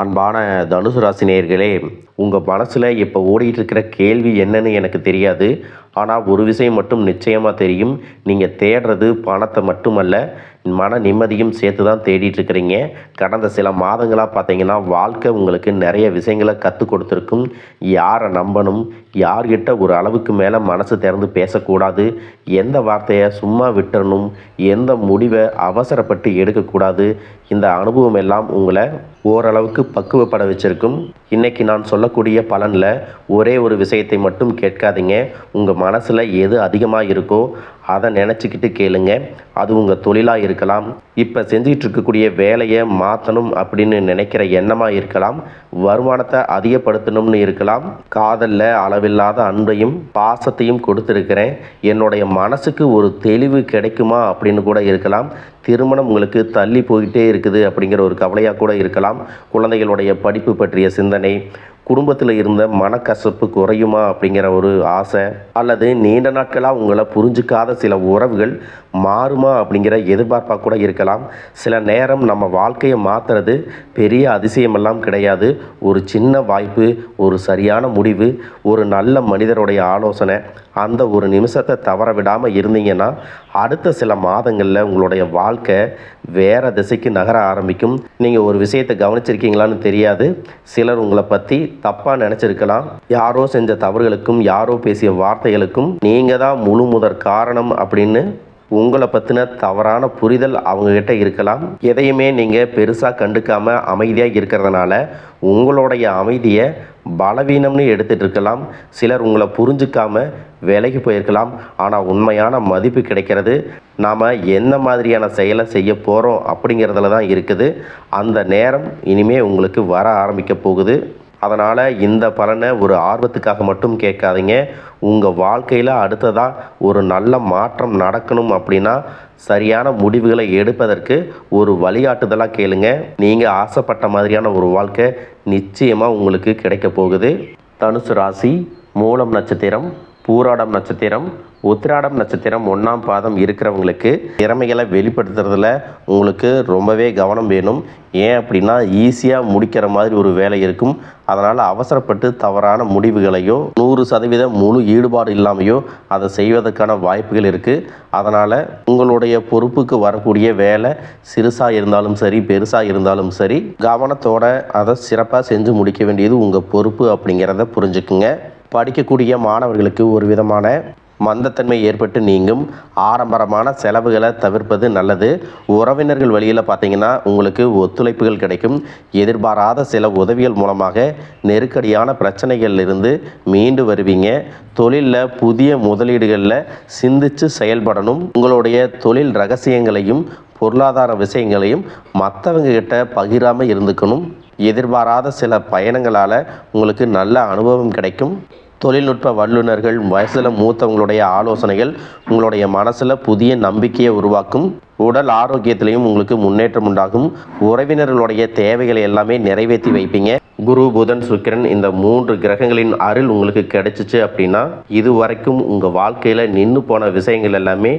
அன்பான தனுசு ராசி நேயர்களே, உங்கள் மனசில் இப்போ ஓடிட்டு இருக்கிற கேள்வி என்னன்னு எனக்கு தெரியாது. ஆனால் ஒரு விஷயம் மட்டும் நிச்சயமாக தெரியும். நீங்கள் தேடுறது பணத்தை மட்டுமல்ல, மன நிம்மதியும் சேர்த்து தான் தேடிட்டு இருக்கிறீங்க. கடந்த சில மாதங்களாக பார்த்தீங்கன்னா வாழ்க்கை உங்களுக்கு நிறைய விஷயங்களை கற்றுக் கொடுத்துருக்கும். யாரை நம்பணும், யார்கிட்ட ஒரு அளவுக்கு மேலே மனசு திறந்து பேசக்கூடாது, எந்த வார்த்தையை சும்மா விட்டுறணும், எந்த முடிவை அவசரப்பட்டு எடுக்கக்கூடாது, இந்த அனுபவம் எல்லாம் உங்களை ஓரளவுக்கு பக்குவப்பட வச்சிருக்கும். இன்றைக்கி நான் சொல்லக்கூடிய பலனில் ஒரே ஒரு விஷயத்தை மட்டும் கேட்காதீங்க. உங்கள் மனசில் எது அதிகமாக இருக்கோ அதை நினச்சிக்கிட்டு கேளுங்க. அது உங்கள் தொழிலாக இருக்கலாம், இப்போ செஞ்சிகிட்டு இருக்கக்கூடிய வேலையை மாற்றணும் அப்படின்னு நினைக்கிற எண்ணமாக இருக்கலாம், வருமானத்தை அதிகப்படுத்தணும்னு இருக்கலாம், காதலில் அளவில்லாத அன்பையும் பாசத்தையும் கொடுத்துருக்கிறேன், என்னுடைய மனசுக்கு ஒரு தெளிவு கிடைக்குமா அப்படின்னு கூட இருக்கலாம், திருமணம் உங்களுக்கு தள்ளி போயிட்டே இருக்குது அப்படிங்கிற ஒரு கவலையாக கூட இருக்கலாம், குழந்தைகளுடைய படிப்பு பற்றிய சிந்தனை, குடும்பத்தில் இருந்த மனக்கசப்பு குறையுமா அப்படிங்கிற ஒரு ஆசை, அல்லது நீண்ட நாட்களாக உங்களை புரிஞ்சிக்காத சில உறவுகள் மாறுமா அப்படிங்கிற எதிர்பார்ப்பாக கூட இருக்கலாம். சில நேரம் நம்ம வாழ்க்கையை மாற்றுறது பெரிய அதிசயமெல்லாம் கிடையாது. ஒரு சின்ன வாய்ப்பு, ஒரு சரியான முடிவு, ஒரு நல்ல மனிதருடைய ஆலோசனை, அந்த ஒரு நிமிஷத்தை தவற விடாமல் இருந்தீங்கன்னா அடுத்த சில மாதங்களில் உங்களுடைய வாழ்க்கை வேறு திசைக்கு நகர ஆரம்பிக்கும். நீங்கள் ஒரு விஷயத்தை கவனிச்சிருக்கீங்களான்னு தெரியாது, சிலர் உங்களை பற்றி தப்பாக நினச்சிருக்கலாம். யாரோ செஞ்ச தவறுகளுக்கும் யாரோ பேசிய வார்த்தைகளுக்கும் நீங்கள் தான் முழு முதற் காரணம் அப்படின்னு உங்களை பற்றின தவறான புரிதல் அவங்கக்கிட்ட இருக்கலாம். எதையுமே நீங்கள் பெருசாக கண்டுக்காமல் அமைதியாக இருக்கிறதுனால உங்களுடைய அமைதியை பலவீனம்னு எடுத்துகிட்டு இருக்கலாம். சிலர் உங்களை புரிஞ்சிக்காமல் விலகி போயிருக்கலாம். ஆனால் உண்மையான மதிப்பு கிடைக்கிறது நாம் எந்த மாதிரியான செயலை செய்ய போகிறோம் அப்படிங்கிறதுல தான் இருக்குது. அந்த நேரம் இனிமேல் உங்களுக்கு வர ஆரம்பிக்க போகுது. அதனால் இந்த பலனை ஒரு ஆர்வத்துக்காக மட்டும் கேட்காதீங்க. உங்கள் வாழ்க்கையில் அடுத்ததாக ஒரு நல்ல மாற்றம் நடக்கணும் அப்படின்னா சரியான முடிவுகளை எடுப்பதற்கு ஒரு வழிகாட்டுதலாக கேளுங்க. நீங்கள் ஆசைப்பட்ட மாதிரியான ஒரு வாழ்க்கை நிச்சயமாக உங்களுக்கு கிடைக்க போகுது. தனுசு ராசி, மூலம் நட்சத்திரம், பூராடம் நட்சத்திரம், உத்திராடம் நட்சத்திரம் 1ஆம் பாதம் இருக்கிறவங்களுக்கு திறமைகளை வெளிப்படுத்துறதுல உங்களுக்கு ரொம்பவே கவனம் வேணும். ஏன் அப்படின்னா ஈஸியாக முடிக்கிற மாதிரி ஒரு வேலை இருக்கும். அதனால் அவசரப்பட்டு தவறான முடிவுகளையோ 100% முழு ஈடுபாடு இல்லாமையோ அதை செய்வதற்கான வாய்ப்புகள் இருக்குது. அதனால் உங்களுடைய பொறுப்புக்கு வரக்கூடிய வேலை சிறுசாக இருந்தாலும் சரி, பெருசாக இருந்தாலும் சரி, கவனத்தோட அதை சிறப்பாக செஞ்சு முடிக்க வேண்டியது உங்கள் பொறுப்பு அப்படிங்கிறத புரிஞ்சுக்குங்க. படிக்கக்கூடிய மாணவர்களுக்கு ஒரு விதமான மந்தத்தன்மை ஏற்பட்டு நீங்கும். ஆடம்பரமான செலவுகளை தவிர்ப்பது நல்லது. உறவினர்கள் வழியில் பார்த்தீங்கன்னா உங்களுக்கு ஒத்துழைப்புகள் கிடைக்கும். எதிர்பாராத சில உதவிகள் மூலமாக நெருக்கடியான பிரச்சனைகளிலிருந்து மீண்டு வருவீங்க. தொழிலில் புதிய முதலீடுகளில் சிந்தித்து செயல்படணும். உங்களுடைய தொழில் ரகசியங்களையும் பொருளாதார விஷயங்களையும் மற்றவங்க கிட்ட பகிராமல் இருந்துக்கணும். எதிர்பாராத சில பயணங்களால் உங்களுக்கு நல்ல அனுபவம் கிடைக்கும். தொழில்நுட்ப வல்லுநர்கள், வயசில் மூத்தவங்களுடைய ஆலோசனைகள் உங்களுடைய மனசில் புதிய நம்பிக்கையை உருவாக்கும். உடல் ஆரோக்கியத்திலையும் உங்களுக்கு முன்னேற்றம் உண்டாகும். உறவினர்களுடைய தேவைகளை எல்லாமே நிறைவேற்றி வைப்பீங்க. குரு, புதன், சுக்கிரன் இந்த 3 கிரகங்களின் அருள் உங்களுக்கு கிடைச்சிச்சு அப்படின்னா இதுவரைக்கும் உங்கள் வாழ்க்கையில் நின்று போன விஷயங்கள் எல்லாமே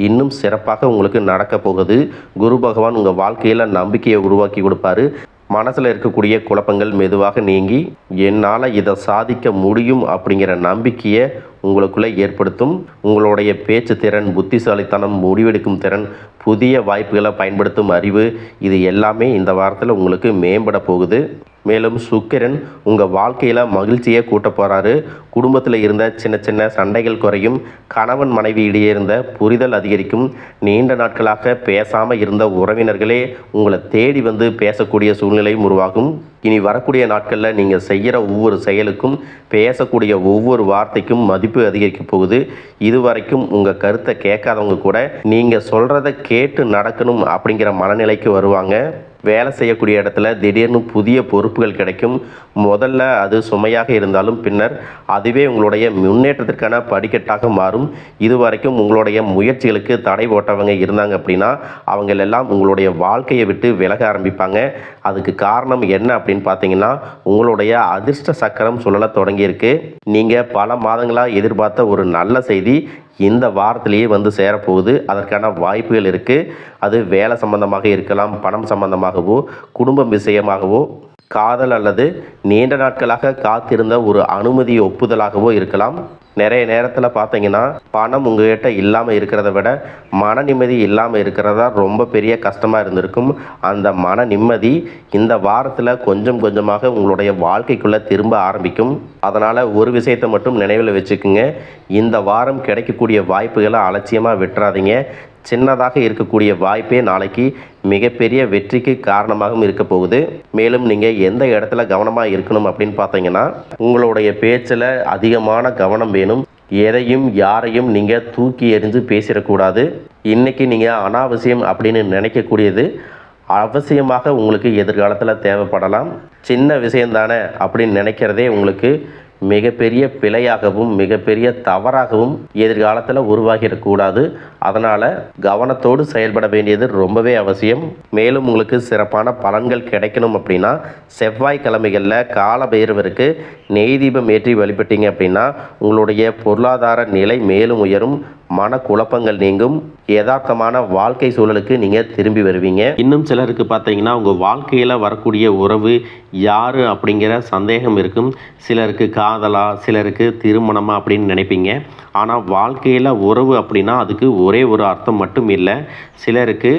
இன்னும் சிறப்பாக உங்களுக்கு நடக்க போகுது. குரு பகவான் உங்கள் வாழ்க்கையில் நம்பிக்கையை உருவாக்கி கொடுப்பாரு. மனசில் இருக்கக்கூடிய குழப்பங்கள் மெதுவாக நீங்கி என்னால் இதை சாதிக்க முடியும் அப்படிங்கிற நம்பிக்கையை உங்களுக்குள்ளே ஏற்படுத்தும். உங்களுடைய பேச்சு திறன், புத்திசாலித்தனம், முடிவெடுக்கும் திறன், புதிய வாய்ப்புகளை பயன்படுத்தும் அறிவு, இது எல்லாமே இந்த வாரத்தில் உங்களுக்கு மேம்பட போகுது. மேலும் சுக்கிரன் உங்கள் வாழ்க்கையில் மகிழ்ச்சியை கூட்ட போகிறாரு. குடும்பத்தில் இருந்த சின்ன சின்ன சண்டைகள் குறையும். கணவன் மனைவி இடையே இருந்த புரிதல் அதிகரிக்கும். நீண்ட நாட்களாக பேசாமல் இருந்த உறவினர்களே உங்களை தேடி வந்து பேசக்கூடிய சூழ்நிலையும் உருவாகும். இனி வரக்கூடிய நாட்களில் நீங்கள் செய்கிற ஒவ்வொரு செயலுக்கும், பேசக்கூடிய ஒவ்வொரு வார்த்தைக்கும் மதிப்பு அதிகரிக்க போகுது. இதுவரைக்கும் உங்கள் கருத்தை கேட்காதவங்க கூட நீங்கள் சொல்கிறத கேட்டு நடக்கணும் அப்படிங்கிற மனநிலைக்கு வருவாங்க. வேலை செய்யக்கூடிய இடத்துல திடீர்னு புதிய பொறுப்புகள் கிடைக்கும். முதல்ல அது சுமையாக இருந்தாலும் பின்னர் அதுவே உங்களுடைய முன்னேற்றத்திற்கான படிக்கட்டாக மாறும். இதுவரைக்கும் உங்களுடைய முயற்சிகளுக்கு தடை போட்டவங்க இருந்தாங்க அப்படின்னா அவங்களெல்லாம் உங்களுடைய வாழ்க்கையை விட்டு விலக ஆரம்பிப்பாங்க. அதுக்கு காரணம் என்ன அப்படின்னு பார்த்தீங்கன்னா உங்களுடைய அதிர்ஷ்ட சக்கரம் சுழல தொடங்கியிருக்கு. நீங்கள் பல மாதங்களாக எதிர்பார்த்த ஒரு நல்ல செய்தி இந்த வாரத்திலேயே வந்து சேரப்போகுது. அதற்கான வாய்ப்புகள் இருக்குது. அது வேலை சம்பந்தமாக இருக்கலாம், பணம் சம்பந்தமாகவோ, குடும்பம் விஷயமாகவோ, காதல் அல்லது நீண்ட நாட்களாக காத்திருந்த ஒரு அனுமதி ஒப்புதலாகவோ இருக்கலாம். நிறைய நேரத்தில் பார்த்தீங்கன்னா பணம் உங்கள்கிட்ட இல்லாமல் இருக்கிறத விட மன நிம்மதி இல்லாமல் இருக்கிறதா ரொம்ப பெரிய கஷ்டமாக இருந்திருக்கும். அந்த மன நிம்மதி இந்த வாரத்தில் கொஞ்சம் கொஞ்சமாக உங்களுடைய வாழ்க்கைக்குள்ளே திரும்ப ஆரம்பிக்கும். அதனால் ஒரு விஷயத்தை மட்டும் நினைவில் வச்சுக்குங்க, இந்த வாரம் கிடைக்கக்கூடிய வாய்ப்புகளை அலட்சியமாக விட்டுறாதீங்க. சின்னதாக இருக்கக்கூடிய வாய்ப்பே நாளைக்கு மிகப்பெரிய வெற்றிக்கு காரணமாகவும் இருக்க போகுது. மேலும் நீங்கள் எந்த இடத்துல கவனமாக இருக்கணும் அப்படின்னு பார்த்தீங்கன்னா, உங்களுடைய பேச்சில் அதிகமான கவனம் வேணும். எதையும் யாரையும் நீங்கள் தூக்கி எறிஞ்சு பேசிடக்கூடாது. இன்றைக்கி நீங்கள் அனாவசியம் அப்படின்னு நினைக்கக்கூடியது அவசியமாக உங்களுக்கு எதிர்காலத்தில் தேவைப்படலாம். சின்ன விஷயந்தானே அப்படின்னு நினைக்கிறதே உங்களுக்கு மிகப்பெரிய பிழையாகவும் மிகப்பெரிய தவறாகவும் எதிர்காலத்தில் உருவாகிடக்கூடாது. அதனால் கவனத்தோடு செயல்பட வேண்டியது ரொம்பவே அவசியம். மேலும் உங்களுக்கு சிறப்பான பலன்கள் கிடைக்கணும் அப்படின்னா செவ்வாய்க்கிழமைகளில் கால பைரவருக்கு நெய் தீபம் ஏற்றி வழிபட்டீங்க அப்படின்னா உங்களுடைய பொருளாதார நிலை மேலும் உயரும், மன குழப்பங்கள் நீங்கும், யதார்த்தமான வாழ்க்கை சூழலுக்கு நீங்கள் திரும்பி வருவீங்க. இன்னும் சிலருக்கு பார்த்தீங்கன்னா உங்கள் வாழ்க்கையில் வரக்கூடிய உறவு யார் அப்படிங்கிற சந்தேகம் இருக்கும். சிலருக்கு காதலா, சிலருக்கு திருமணமா அப்படின்னு நினைப்பீங்க. ஆனால் வாழ்க்கையில் உறவு அப்படின்னா அதுக்கு ஒரே ஒரு அர்த்தம் மட்டும் இல்லை. சிலருக்கு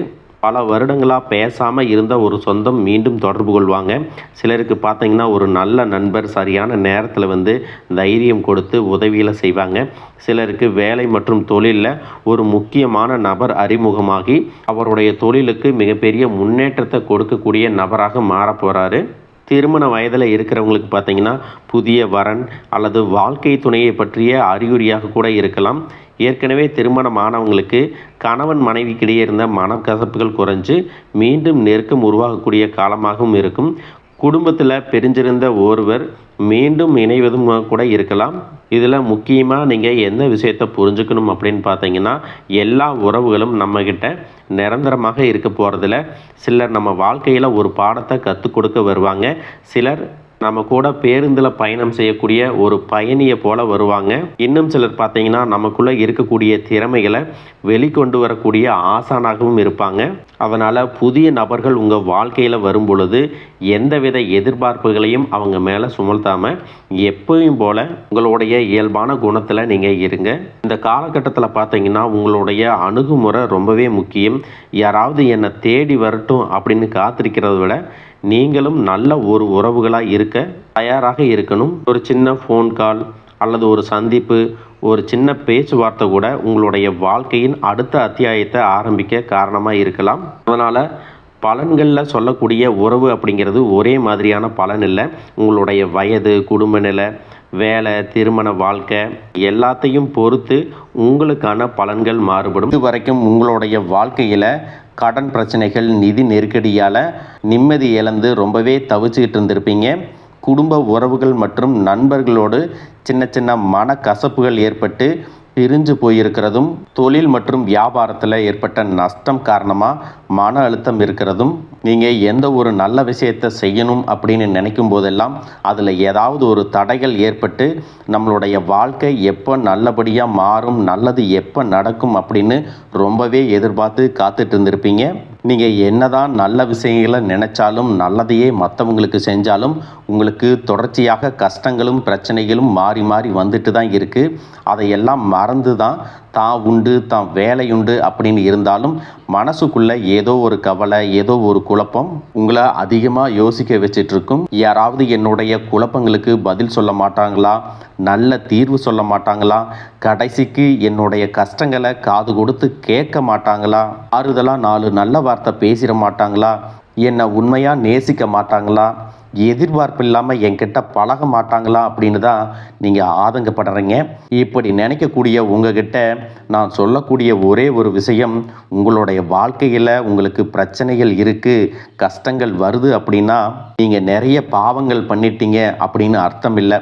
பல வருடங்களாக பேசாமல் இருந்த ஒரு சொந்தம் மீண்டும் தொடர்பு கொள்வாங்க. சிலருக்கு பார்த்தீங்கன்னா ஒரு நல்ல நண்பர் சரியான நேரத்தில் தைரியம் கொடுத்து உதவியில் செய்வாங்க. சிலருக்கு வேலை மற்றும் தொழிலில் ஒரு முக்கியமான நபர் அறிமுகமாகி அவருடைய தொழிலுக்கு மிகப்பெரிய முன்னேற்றத்தை கொடுக்கக்கூடிய நபராக மாறப்போகிறாரு. திருமண வயதில் இருக்கிறவங்களுக்கு பார்த்தீங்கன்னா புதிய வரன் அல்லது வாழ்க்கை துணையை பற்றிய அறிகுறியாக கூட இருக்கலாம். ஏற்கனவே திருமணமானவங்களுக்கு கணவன் மனைவிக்கிடையே இருந்த மனக்கசப்புகள் குறைஞ்சு மீண்டும் நெருக்கம் உருவாகக்கூடிய காலமாகவும் இருக்கும். குடும்பத்தில் பிரிஞ்சிருந்த ஒருவர் மீண்டும் இணைவதும் கூட இருக்கலாம். இதில் முக்கியமாக நீங்கள் எந்த விஷயத்தை புரிஞ்சுக்கணும் அப்படின்னு பார்த்தீங்கன்னா, எல்லா உறவுகளும் நம்மக்கிட்ட நிரந்தரமாக இருக்க போகிறதில்ல. சிலர் நம்ம வாழ்க்கையில் ஒரு பாடத்தை கற்றுக் கொடுக்க வருவாங்க. சிலர் நம்ம கூட பேருந்தில் பயணம் செய்யக்கூடிய ஒரு பயணியை போல வருவாங்க. இன்னும் சிலர் பார்த்தீங்கன்னா நமக்குள்ளே இருக்கக்கூடிய திறமைகளை வெளிக்கொண்டு வரக்கூடிய ஆசானாகவும் இருப்பாங்க. அதனால் புதிய நபர்கள் உங்கள் வாழ்க்கையில் வரும் பொழுது எந்தவித எதிர்பார்ப்புகளையும் அவங்க மேலே சுமத்தாமல் எப்பவும் போல் உங்களுடைய இயல்பான குணத்தில் நீங்கள் இருங்க. இந்த காலகட்டத்தில் பார்த்தீங்கன்னா உங்களுடைய அணுகுமுறை ரொம்பவே முக்கியம். யாராவது என்னை தேடி வரட்டும் அப்படின்னு காத்திருக்கிறத விட நீங்களும் நல்ல ஒரு உறவுகளாக இருக்க தயாராக இருக்கணும். ஒரு சின்ன ஃபோன் கால் அல்லது ஒரு சந்திப்பு, ஒரு சின்ன பேச்சுவார்த்தை கூட உங்களுடைய வாழ்க்கையின் அடுத்த அத்தியாயத்தை ஆரம்பிக்க காரணமாக இருக்கலாம். அதனால் பலன்களில் சொல்லக்கூடிய உறவு அப்படிங்கிறது ஒரே மாதிரியான பலன் இல்லை. உங்களுடைய வயது, குடும்ப நிலை, வேலை, திருமண வாழ்க்கை எல்லாத்தையும் பொறுத்து உங்களுக்கான பலன்கள் மாறுபடும். இது வரைக்கும் உங்களுடைய வாழ்க்கையில் கடன் பிரச்சனைகள், நிதி நெருக்கடியால் நிம்மதி இழந்து ரொம்பவே தவிச்சுக்கிட்டு இருந்திருப்பீங்க. குடும்ப உறவுகள் மற்றும் நண்பர்களோடு சின்ன சின்ன மனக்கசப்புகள் ஏற்பட்டு பிரிஞ்சு போயிருக்கிறதும், தொழில் மற்றும் வியாபாரத்தில் ஏற்பட்ட நஷ்டம் காரணமாக மன அழுத்தம் இருக்கிறதும், நீங்கள் எந்த ஒரு நல்ல விஷயத்தை செய்யணும் அப்படின்னு நினைக்கும் போதெல்லாம் அதில் ஏதாவது ஒரு தடைகள் ஏற்பட்டு நம்மளுடைய வாழ்க்கை எப்போ நல்லபடியாக மாறும், நல்லது எப்போ நடக்கும் அப்படின்னு ரொம்பவே எதிர்பார்த்து காத்துட்டு இருந்திருப்பீங்க. நீங்கள் என்னதான் நல்ல விஷயங்களை நினைச்சாலும், நல்லதையே மற்றவங்களுக்கு செஞ்சாலும் உங்களுக்கு தொடர்ச்சியாக கஷ்டங்களும் பிரச்சனைகளும் மாறி மாறி வந்துட்டு தான் இருக்குது. அதையெல்லாம் மறந்து தான் உண்டு, தான் வேலையுண்டு அப்படின்னு இருந்தாலும் மனசுக்குள்ளே ஏதோ ஒரு கவலை, ஏதோ ஒரு குழப்பம் உங்களை அதிகமாக யோசிக்க வச்சிட்ருக்கும். யாராவது என்னுடைய குழப்பங்களுக்கு பதில் சொல்ல மாட்டாங்களா, நல்ல தீர்வு சொல்ல மாட்டாங்களா, கடைசிக்கு என்னுடைய கஷ்டங்களை காது கொடுத்து கேட்க மாட்டாங்களா, ஆறுதலாக 4 நல்ல வார்த்தை பேசிட மாட்டாங்களா, என்னை உண்மையாக நேசிக்க மாட்டாங்களா, எதிர்பார்ப்பு இல்லாமல் என்கிட்ட பழக மாட்டாங்களா அப்படின்னு தான் நீங்கள் ஆதங்கப்படுறீங்க. இப்படி நினைக்கக்கூடிய உங்ககிட்ட நான் சொல்லக்கூடிய ஒரே ஒரு விஷயம், உங்களுடைய வாழ்க்கையில் உங்களுக்கு பிரச்சனைகள் இருக்குது, கஷ்டங்கள் வருது அப்படின்னா நீங்கள் நிறைய பாவங்கள் பண்ணிட்டீங்க அப்படின்னு அர்த்தம் இல்லை.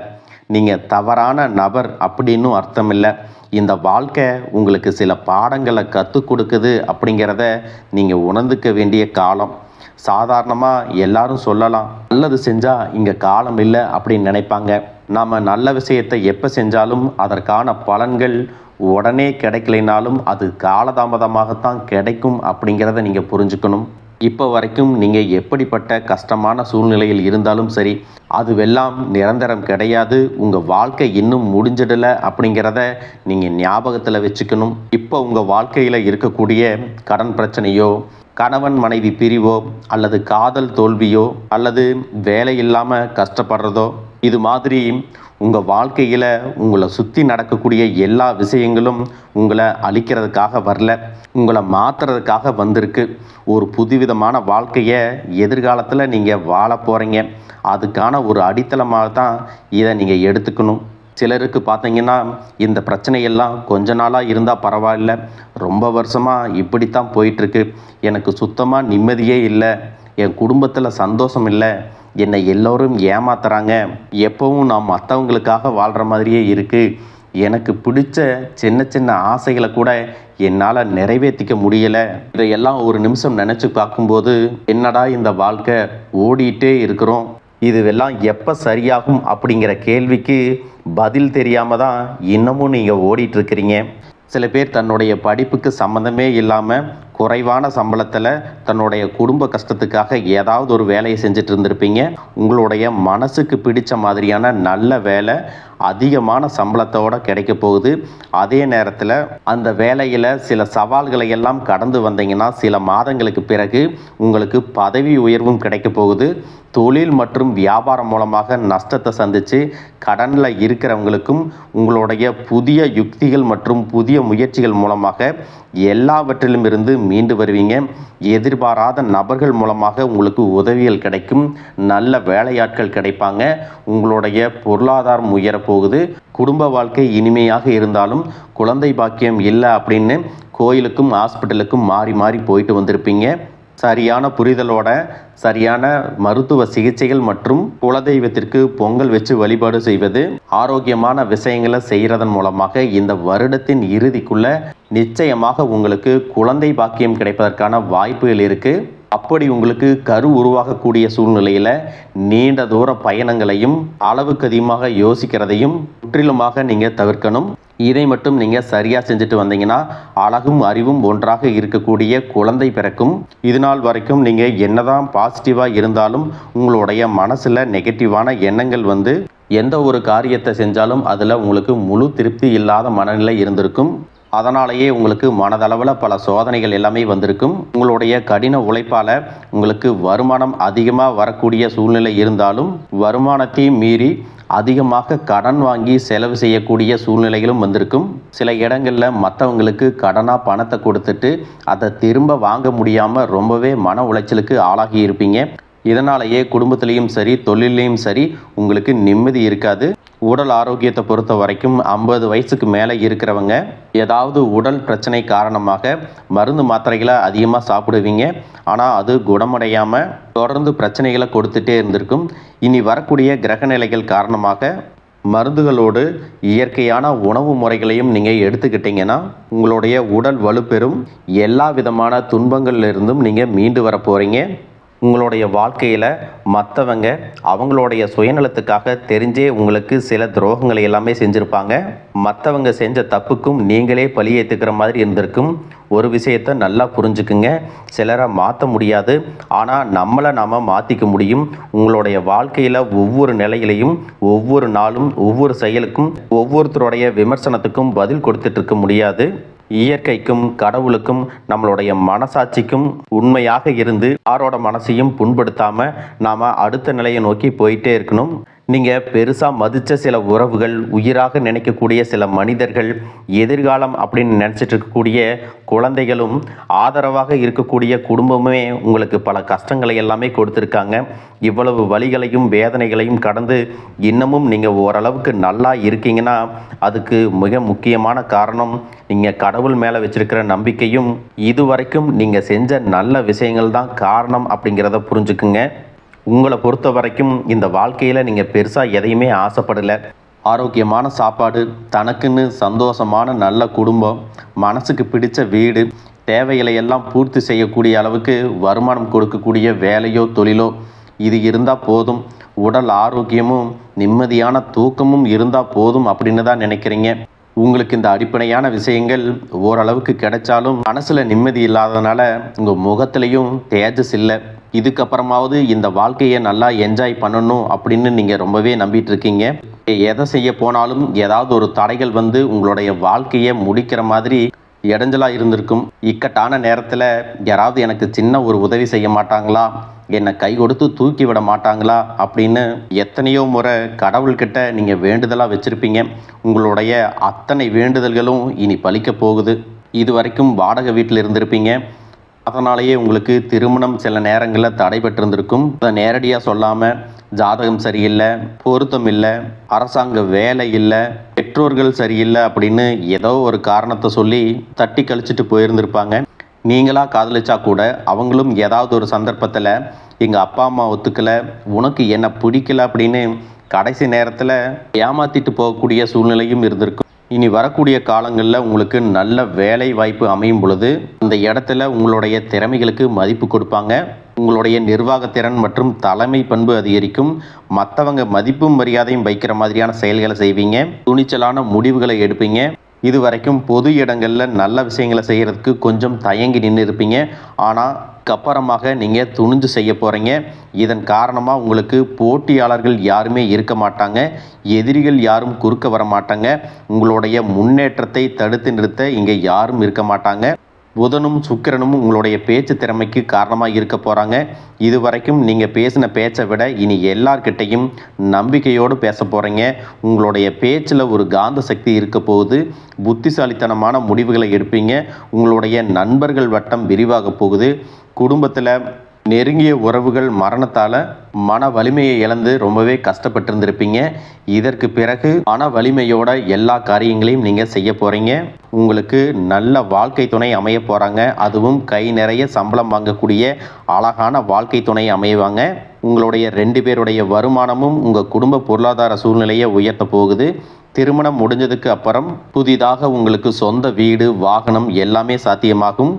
நீங்கள் தவறான நபர் அப்படின்னும் அர்த்தம் இல்லை. இந்த வாழ்க்கை உங்களுக்கு சில பாடங்களை கற்றுக் கொடுக்குது அப்படிங்கிறத நீங்கள் உணர்ந்துக்க வேண்டிய காலம். சாதாரணமாக எல்லாரும் சொல்லலாம், நல்லது செஞ்சால் இங்கே காலம் இல்லை அப்படின்னு நினைப்பாங்க. நாம் நல்ல விஷயத்தை எப்போ செஞ்சாலும் அதற்கான பலன்கள் உடனே கிடைக்கலைனாலும் அது காலதாமதமாகத்தான் கிடைக்கும் அப்படிங்கிறத நீங்கள் புரிஞ்சுக்கணும். இப்போ வரைக்கும் நீங்கள் எப்படிப்பட்ட கஷ்டமான சூழ்நிலையில் இருந்தாலும் சரி, அதுவெல்லாம் நிரந்தரம் கிடையாது. உங்கள் வாழ்க்கை இன்னும் முடிஞ்சிடலை அப்படிங்கிறத நீங்கள் ஞாபகத்தில் வச்சுக்கணும். இப்போ உங்கள் வாழ்க்கையில் இருக்கக்கூடிய கடன் பிரச்சனையோ, கணவன் மனைவி பிரிவோ, அல்லது காதல் தோல்வியோ, அல்லது வேலை இல்லாமல் கஷ்டப்படுறதோ, இது மாதிரி உங்கள் வாழ்க்கையில் உங்களை சுற்றி நடக்கக்கூடிய எல்லா விஷயங்களும் உங்களை அழிக்கிறதுக்காக வரல, உங்களை மாற்றுறதுக்காக வந்திருக்கு. ஒரு புதுவிதமான வாழ்க்கையை எதிர்காலத்தில் நீங்கள் வாழ போகிறீங்க. அதுக்கான ஒரு அடித்தளமாக தான் இதை நீங்கள் எடுத்துக்கணும். சிலருக்கு பார்த்தீங்கன்னா இந்த பிரச்சனையெல்லாம் கொஞ்ச நாளாக இருந்தால் பரவாயில்ல, ரொம்ப வருஷமாக இப்படித்தான் போயிட்டுருக்கு, எனக்கு சுத்தமாக நிம்மதியே இல்லை, என் குடும்பத்தில் சந்தோஷம் இல்லை, என்னை எல்லோரும் ஏமாத்துறாங்க, எப்பவும் நான் மற்றவங்களுக்காக வாழ்கிற மாதிரியே இருக்குது, எனக்கு பிடிச்ச சின்ன சின்ன ஆசைகளை கூட என்னால் நிறைவேற்றிக்க முடியலை, இதையெல்லாம் ஒரு நிமிஷம் நினச்சி பார்க்கும்போது என்னடா இந்த வாழ்க்கை, ஓடிட்டே இருக்கிறோம், இதுவெல்லாம் எப்போ சரியாகும் அப்படிங்கிற கேள்விக்கு பதில் தெரியாமல் தான் இன்னமும் நீங்கள் ஓடிட்டுருக்கிறீங்க. சில பேர் தன்னுடைய படிப்புக்கு சம்மந்தமே இல்லாமல் குறைவான சம்பளத்தில் தன்னுடைய குடும்ப கஷ்டத்துக்காக ஏதாவது ஒரு வேலையை செஞ்சுட்டு இருந்திருப்பீங்க. உங்களுடைய மனசுக்கு பிடிச்ச மாதிரியான நல்ல வேலை அதிகமான சம்பளத்தோடு கிடைக்க போகுது. அதே நேரத்தில் அந்த வேலையில் சில சவால்களை எல்லாம் கடந்து வந்தீங்கன்னா சில மாதங்களுக்கு பிறகு உங்களுக்கு பதவி உயர்வும் கிடைக்க போகுது. தொழில் மற்றும் வியாபாரம் மூலமாக நஷ்டத்தை சந்தித்து கடனில் இருக்கிறவங்களுக்கும் உங்களுடைய புதிய யுக்திகள் மற்றும் புதிய முயற்சிகள் மூலமாக எல்லாவற்றிலும் இருந்து மீண்டு வருவீங்க. எதிர்பாராத நபர்கள் மூலமாக உங்களுக்கு உதவிகள் கிடைக்கும், நல்ல வேலையாட்கள் கிடைப்பாங்க, உங்களுடைய பொருளாதாரம் உயரப்போகுது. குடும்ப வாழ்க்கை இனிமையாக இருந்தாலும் குழந்தை பாக்கியம் இல்லை அப்படின்னு கோயிலுக்கும் ஹாஸ்பிட்டலுக்கும் மாறி மாறி போயிட்டு வந்திருப்பீங்க. சரியான புரிதலோட சரியான மருத்துவ சிகிச்சைகள் மற்றும் குலதெய்வத்திற்கு பொங்கல் வச்சு வழிபாடு செய்வது, ஆரோக்கியமான விஷயங்களை செய்கிறதன் மூலமாக இந்த வருடத்தின் இறுதிக்குள்ள நிச்சயமாக உங்களுக்கு குழந்தை பாக்கியம் கிடைப்பதற்கான வாய்ப்புகள் இருக்குது. அப்படி உங்களுக்கு கரு உருவாகக்கூடிய சூழ்நிலையில் நீண்ட தூர பயணங்களையும் அளவுக்கு அதிகமாக யோசிக்கிறதையும் முற்றிலுமாக நீங்கள் தவிர்க்கணும். இதை மட்டும் நீங்கள் சரியாக செஞ்சுட்டு வந்தீங்கன்னா அழகும் அறிவும் ஒன்றாக இருக்கக்கூடிய குழந்தை பிறக்கும். இது நாள் வரைக்கும் நீங்கள் என்னதான் பாசிட்டிவாக இருந்தாலும் உங்களுடைய மனசில் நெகட்டிவான எண்ணங்கள் வந்து எந்த ஒரு காரியத்தை செஞ்சாலும் அதில் உங்களுக்கு முழு திருப்தி இல்லாத மனநிலை இருந்திருக்கும். அதனாலேயே உங்களுக்கு மனதளவில் பல சோதனைகள் எல்லாமே வந்திருக்கும். உங்களுடைய கடின உழைப்பால் உங்களுக்கு வருமானம் அதிகமாக வரக்கூடிய சூழ்நிலை இருந்தாலும் வருமானத்தையும் மீறி அதிகமாக கடன் வாங்கி செலவு செய்யக்கூடிய சூழ்நிலைகளும் வந்திருக்கும். சில இடங்களில் மற்றவங்களுக்கு கடனாக பணத்தை கொடுத்துட்டு அதை திரும்ப வாங்க முடியாமல் ரொம்பவே மன உளைச்சலுக்கு ஆளாகி இருப்பீங்க. இதனாலேயே குடும்பத்திலையும் சரி தொழிலையும் சரி உங்களுக்கு நிம்மதி இருக்காது. உடல் ஆரோக்கியத்தை பொறுத்த வரைக்கும் 50 வயசுக்கு மேலே இருக்கிறவங்க ஏதாவது உடல் பிரச்சனை காரணமாக மருந்து மாத்திரைகளை அதிகமாக சாப்பிடுவீங்க. ஆனால் அது குணமடையாமல் தொடர்ந்து பிரச்சனைகளை கொடுத்துட்டே இருந்திருக்கும். இனி வரக்கூடிய கிரகநிலைகள் காரணமாக மருந்துகளோடு இயற்கையான உணவு முறைகளையும் நீங்கள் எடுத்துக்கிட்டிங்கன்னா உங்களுடைய உடல் வலுப்பெறும். எல்லா விதமான துன்பங்கள்லேருந்தும் நீங்கள் மீண்டு வர போகிறீங்க. உங்களுடைய வாழ்க்கையில் மற்றவங்க அவங்களுடைய சுயநலத்துக்காக தெரிஞ்சே உங்களுக்கு சில துரோகங்களை எல்லாமே செஞ்சுருப்பாங்க. மற்றவங்க செஞ்ச தப்புக்கும் நீங்களே பழி ஏற்றுக்கிற மாதிரி இருந்திருக்கும். ஒரு விஷயத்தை நல்லா புரிஞ்சுக்குங்க, சிலரை மாற்ற முடியாது, ஆனால் நம்மளை நாம் மாற்றிக்க முடியும். உங்களுடைய வாழ்க்கையில் ஒவ்வொரு நிலையிலையும் ஒவ்வொரு நாளும் ஒவ்வொரு செயலுக்கும் ஒவ்வொருத்தருடைய விமர்சனத்துக்கும் பதில் கொடுத்துட்ருக்க முடியாது. இயற்கைக்கும் கடவுளுக்கும் நம்மளுடைய மனசாட்சிக்கும் உண்மையாக இருந்து யாரோட மனசையும் புண்படுத்தாமல் நாம் அடுத்த நிலையை நோக்கி போயிட்டே இருக்கணும். நீங்கள் பெருசாக மதித்த சில உறவுகள், உயிராக நினைக்கக்கூடிய சில மனிதர்கள், எதிர்காலம் அப்படின்னு நினச்சிட்டு இருக்கக்கூடிய குழந்தைகளும், ஆதரவாக இருக்கக்கூடிய குடும்பமே உங்களுக்கு பல கஷ்டங்களை எல்லாமே கொடுத்துருக்காங்க. இவ்வளவு வலிகளையும் வேதனைகளையும் கடந்து இன்னமும் நீங்கள் ஓரளவுக்கு நல்லா இருக்கீங்கன்னா அதுக்கு மிக முக்கியமான காரணம் நீங்கள் கடவுள் மேலே வச்சிருக்கிற நம்பிக்கையும் இதுவரைக்கும் நீங்கள் செஞ்ச நல்ல விஷயங்கள் தான் காரணம் அப்படிங்கிறத புரிஞ்சுக்குங்க. உங்களை பொறுத்த வரைக்கும் இந்த வாழ்க்கையில் நீங்கள் பெருசாக எதையுமே ஆசைப்படலை. ஆரோக்கியமான சாப்பாடு, தனக்குன்னு சந்தோஷமான நல்ல குடும்பம், மனசுக்கு பிடிச்ச வீடு, தேவைகளை எல்லாம் பூர்த்தி செய்யக்கூடிய அளவுக்கு வருமானம் கொடுக்கக்கூடிய வேலையோ தொழிலோ இது இருந்தால் போதும். உடல் ஆரோக்கியமும் நிம்மதியான தூக்கமும் இருந்தால் போதும் அப்படின்னு தான் நினைக்கிறீங்க. உங்களுக்கு இந்த அடிப்படையான விஷயங்கள் ஓரளவுக்கு கிடைச்சாலும் மனசில் நிம்மதி இல்லாதனால உங்கள் முகத்திலையும் தேஜஸ் இல்லை. இதுக்கப்புறமாவது இந்த வாழ்க்கையை நல்லா என்ஜாய் பண்ணணும் அப்படின்னு நீங்கள் ரொம்பவே நம்பிட்டு இருக்கீங்க. எதை செய்ய போனாலும் ஏதாவது ஒரு தடைகள் வந்து உங்களுடைய வாழ்க்கையை முடிக்கிற மாதிரி இடைஞ்சலாக இருந்திருக்கும். இக்கட்டான நேரத்தில் யாராவது எனக்கு சின்ன ஒரு உதவி செய்ய மாட்டாங்களா, என்னை கை கொடுத்து தூக்கி விட மாட்டாங்களா அப்படின்னு எத்தனையோ முறை கடவுள்கிட்ட நீங்கள் வேண்டுதலாக வச்சுருப்பீங்க. உங்களுடைய அத்தனை வேண்டுதல்களும் இனி பலிக்க போகுது. இது வரைக்கும் வாடகை வீட்டில் இருந்திருப்பீங்க. அதனாலேயே உங்களுக்கு திருமணம் சில நேரங்களில் தடைபட்டிருந்திருக்கும். அதை நேரடியாக சொல்லாமல் ஜாதகம் சரியில்லை, பொருத்தம் இல்லை, அரசாங்க வேலை இல்லை, பெற்றோர்கள் சரியில்லை அப்படின்னு ஏதோ ஒரு காரணத்தை சொல்லி தட்டி கழிச்சிட்டு போயிருந்திருப்பாங்க. நீங்களாக காதலிச்சா கூட அவங்களும் ஏதாவது ஒரு சந்தர்ப்பத்தில் எங்கள் அப்பா அம்மா ஒத்துக்கலை, உனக்கு என்ன பிடிக்கல அப்படின்னு கடைசி நேரத்தில் ஏமாற்றிட்டு போகக்கூடிய சூழ்நிலையும் இருந்திருக்கும். இனி வரக்கூடிய காலங்களில் உங்களுக்கு நல்ல வேலை வாய்ப்பு அமையும் பொழுது அந்த இடத்துல உங்களுடைய திறமைகளுக்கு மதிப்பு கொடுப்பாங்க. உங்களுடைய நிர்வாகத்திறன் மற்றும் தலைமை பண்பு அதிகரிக்கும். மற்றவங்க மதிப்பும் மரியாதையும் வைக்கிற மாதிரியான செயல்களை செய்வீங்க. துணிச்சலான முடிவுகளை எடுப்பீங்க. இது வரைக்கும் பொது இடங்களில் நல்ல விஷயங்களை செய்கிறதுக்கு கொஞ்சம் தயங்கி நின்று இருப்பீங்க. ஆனால் அப்புறமாக நீங்கள் துணிஞ்சு செய்ய போகிறீங்க. இதன் காரணமாக உங்களுக்கு போட்டியாளர்கள் யாருமே இருக்க மாட்டாங்க. எதிரிகள் யாரும் குறுக்க வர மாட்டாங்க. உங்களுடைய முன்னேற்றத்தை தடுத்து நிறுத்த இங்கே யாரும் இருக்க மாட்டாங்க. புதனும் சுக்கிரனும் உங்களுடைய பேச்சு திறமைக்கு காரணமாக இருக்க போகிறாங்க. இது வரைக்கும் நீங்கள் பேசின பேச்சை விட இனி எல்லார்கிட்டையும் நம்பிக்கையோடு பேச போகிறீங்க. உங்களுடைய பேச்சில் ஒரு காந்த சக்தி இருக்க போகுது. புத்திசாலித்தனமான முடிவுகளை எடுப்பீங்க. உங்களுடைய நண்பர்கள் வட்டம் விரிவாக போகுது. குடும்பத்தில் நெருங்கிய உறவுகள் மரணத்தால் மன வலிமையை இழந்து ரொம்பவே கஷ்டப்பட்டிருந்திருப்பீங்க. இதற்கு பிறகு மன வலிமையோட எல்லா காரியங்களையும் நீங்கள் செய்ய போகிறீங்க. உங்களுக்கு நல்ல வாழ்க்கை துணை அமைய போகிறாங்க. அதுவும் கை நிறைய சம்பளம் வாங்கக்கூடிய அழகான வாழ்க்கை துணை அமைவாங்க. உங்களுடைய 2 பேருடைய வருமானமும் உங்கள் குடும்ப பொருளாதார சூழ்நிலையை உயர்த்த போகுது. திருமணம் முடிஞ்சதுக்கு அப்புறம் புதிதாக உங்களுக்கு சொந்த வீடு, வாகனம் எல்லாமே சாத்தியமாகும்.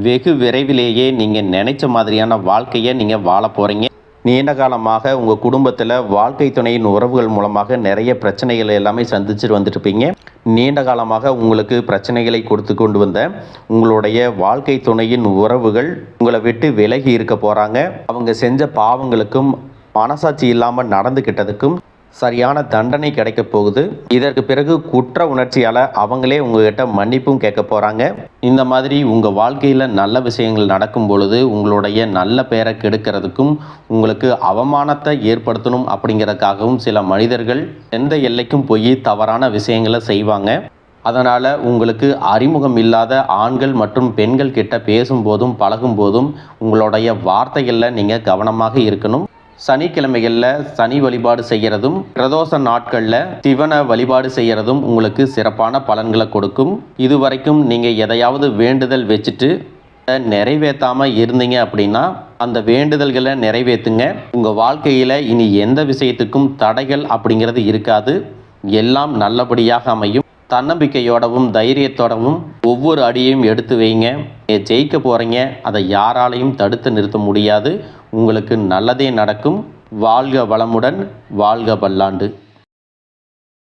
வெகு விரைவிலேயே நீங்கள் நினைச்ச மாதிரியான வாழ்க்கையை நீங்கள் வாழ போகிறீங்க. நீண்ட காலமாக உங்கள் குடும்பத்தில் வாழ்க்கை துணையின் உறவுகள் மூலமாக நிறைய பிரச்சனைகள் எல்லாமே சந்திச்சுட்டு வந்துட்டுருப்பீங்க. நீண்ட காலமாக உங்களுக்கு பிரச்சனைகளை கொடுத்து கொண்டு வந்த உங்களுடைய வாழ்க்கை துணையின் உறவுகள் உங்களை விட்டு விலகி இருக்க போகிறாங்க. அவங்க செஞ்ச பாவங்களுக்கும் மனசாட்சி இல்லாமல் நடந்துக்கிட்டதுக்கும் சரியான தண்டனை கிடைக்க போகுது. இதற்கு பிறகு குற்ற உணர்ச்சியால் அவங்களே உங்ககிட்ட மன்னிப்பும் கேட்க போகிறாங்க. இந்த மாதிரி உங்கள் வாழ்க்கையில் நல்ல விஷயங்கள் நடக்கும் பொழுது உங்களுடைய நல்ல பெயரை கெடுக்கிறதுக்கும் உங்களுக்கு அவமானத்தை ஏற்படுத்தணும் அப்படிங்கிறதுக்காகவும் சில மனிதர்கள் எந்த எல்லைக்கும் போய் தவறான விஷயங்களை செய்வாங்க. அதனால் உங்களுக்கு அறிமுகம் இல்லாத ஆண்கள் மற்றும் பெண்கள் கிட்ட பேசும்போதும் பழகும்போதும் உங்களுடைய வார்த்தைகளில் நீங்கள் கவனமாக இருக்கணும். சனிக்கிழமைகளில் சனி வழிபாடு செய்கிறதும் பிரதோஷ நாட்களில் சிவனை வழிபாடு செய்கிறதும் உங்களுக்கு சிறப்பான பலன்களை கொடுக்கும். இதுவரைக்கும் நீங்கள் எதையாவது வேண்டுதல் வச்சுட்டு நிறைவேற்றாமல் இருந்தீங்க அப்படின்னா அந்த வேண்டுதல்களை நிறைவேற்றுங்க. உங்கள் வாழ்க்கையில் இனி எந்த விஷயத்துக்கும் தடைகள் அப்படிங்கிறது இருக்காது. எல்லாம் நல்லபடியாக அமையும். தன்னம்பிக்கையோடவும் தைரியத்தோடவும் ஒவ்வொரு அடியையும் எடுத்து வைங்க. ஜெயிக்க போகிறீங்க. அதை யாராலையும் தடுத்து நிறுத்த முடியாது. உங்களுக்கு நல்லதே நடக்கும். வாழ்க வளமுடன், வாழ்க பல்லாண்டு.